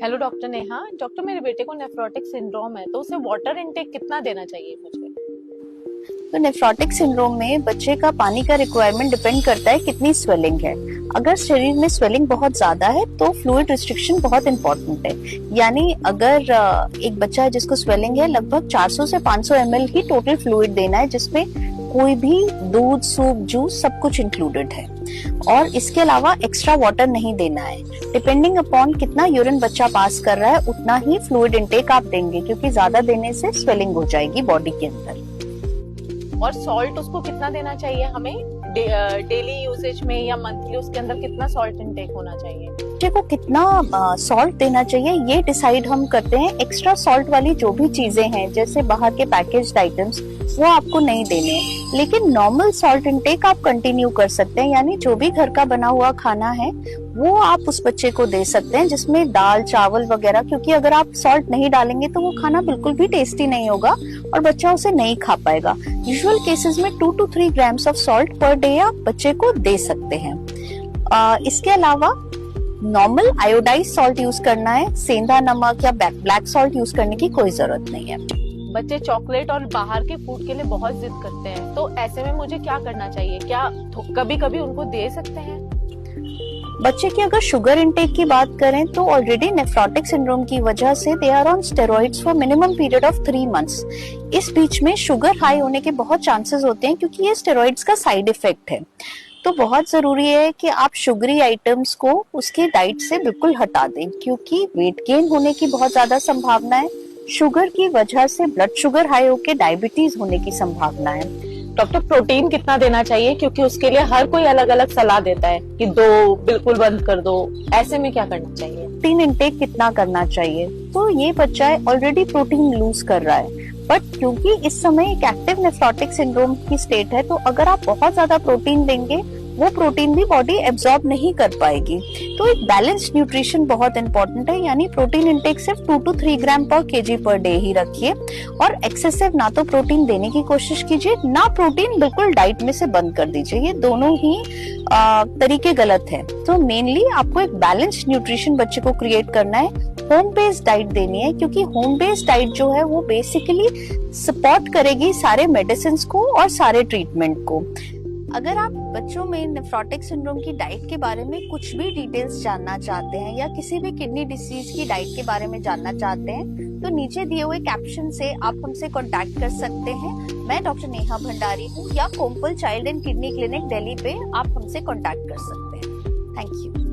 Hello doctor Neha. Doctor, मेरे बेटे को नेफ्रोटिक सिंड्रोम है, तो उसे वाटर इनटेक कितना देना चाहिए मुझे? तो नेफ्रोटिक सिंड्रोम में बच्चे का पानी का रिक्वायरमेंट डिपेंड करता है कितनी स्वेलिंग है। अगर शरीर में स्वेलिंग बहुत ज्यादा है तो फ्लूइड रिस्ट्रिक्शन बहुत इंपॉर्टेंट है। यानी अगर एक बच्चा है जिसको स्वेलिंग है, लगभग 400 से 500 ml ही टोटल फ्लूइड देना है, जिसमें कोई भी दूध, सूप, जूस सब कुछ इंक्लूडेड है। और इसके अलावा एक्स्ट्रा वाटर नहीं देना है। डिपेंडिंग अपॉन कितना यूरिन बच्चा पास कर रहा है उतना ही फ्लूइड इंटेक आप देंगे, क्योंकि ज्यादा देने से स्वेलिंग हो जाएगी बॉडी के अंदर। और सॉल्ट उसको कितना देना चाहिए हमें डेली यूजेज में, या मंथली उसके अंदर कितना सॉल्ट इनटेक होना चाहिए? बच्चे को कितना सॉल्ट देना चाहिए ये डिसाइड हम करते हैं। एक्स्ट्रा सॉल्ट वाली जो भी चीजें हैं, जैसे बाहर के पैकेज्ड आइटम्स, वो आपको नहीं देने हैं। लेकिन नॉर्मल सॉल्ट इनटेक आप कंटिन्यू कर सकते हैं। यानी जो भी घर का बना हुआ खाना है वो आप उस बच्चे को दे सकते हैं, जिसमें दाल, चावल वगैरह, क्योंकि अगर आप सॉल्ट नहीं डालेंगे तो वो खाना बिल्कुल भी टेस्टी नहीं होगा और बच्चा उसे नहीं खा पाएगा। यूजुअल केसेस में 2 to 3 grams of salt per day आप बच्चे को दे सकते हैं। इसके अलावा नॉर्मल आयोडाइज सॉल्ट यूज करना है। सेंधा नमक या ब्लैक सॉल्ट यूज करने की कोई जरूरत नहीं है। बच्चे चॉकलेट और बाहर के फूड के लिए बहुत जिद करते हैं, तो ऐसे में मुझे क्या करना चाहिए? क्या कभी कभी उनको दे सकते हैं? बच्चे की अगर शुगर इंटेक की बात करें तो ऑलरेडी नेफ्रोटिक सिंड्रोम की वजह से they are on steroids for minimum period of 3 months। इस बीच में शुगर हाई होने के बहुत चांसेस होते हैं, क्योंकि ये स्टेरॉइड्स का साइड इफेक्ट है। तो बहुत जरूरी है कि आप शुगरी आइटम्स को उसके डाइट से बिल्कुल हटा दें, क्योंकि वेट गेन होने की बहुत ज्यादा संभावना है। शुगर की वजह से ब्लड शुगर हाई होकर डायबिटीज होने की संभावना है। डॉक्टर, प्रोटीन कितना देना चाहिए? क्योंकि उसके लिए हर कोई अलग अलग सलाह देता है कि दो बिल्कुल बंद कर दो। ऐसे में क्या करना चाहिए? प्रोटीन इंटेक कितना करना चाहिए? तो ये बच्चा ऑलरेडी प्रोटीन लूज कर रहा है, बट क्योंकि इस समय एक एक्टिव नेफ्रोटिक सिंड्रोम की स्टेट है, तो अगर आप बहुत ज्यादा प्रोटीन देंगे वो प्रोटीन भी बॉडी एब्जॉर्ब नहीं कर पाएगी। तो एक बैलेंस्ड न्यूट्रिशन बहुत इंपॉर्टेंट है। यानी प्रोटीन इंटेक सिर्फ 2 to 3 ग्राम पर केजी पर डे ही रखिए, और एक्सेसिव ना तो प्रोटीन देने की कोशिश कीजिए, ना प्रोटीन बिल्कुल डाइट में से बंद कर दीजिए। ये दोनों ही तरीके गलत है। तो मेनली आपको एक बैलेंस्ड न्यूट्रिशन बच्चे को क्रिएट करना है। होम बेस्ड डाइट देनी है, क्योंकि होम बेस्ड डाइट जो है वो बेसिकली सपोर्ट करेगी सारे मेडिसिन को और सारे ट्रीटमेंट को। अगर आप बच्चों में नेफ्रोटिक सिंड्रोम की डाइट के बारे में कुछ भी डिटेल्स जानना चाहते हैं, या किसी भी किडनी डिसीज की डाइट के बारे में जानना चाहते हैं, तो नीचे दिए हुए कैप्शन से आप हमसे कांटेक्ट कर सकते हैं। मैं डॉक्टर नेहा भंडारी हूँ, या Komal child and kidney clinic Delhi पे आप हमसे कांटेक्ट कर सकते हैं। Thank you.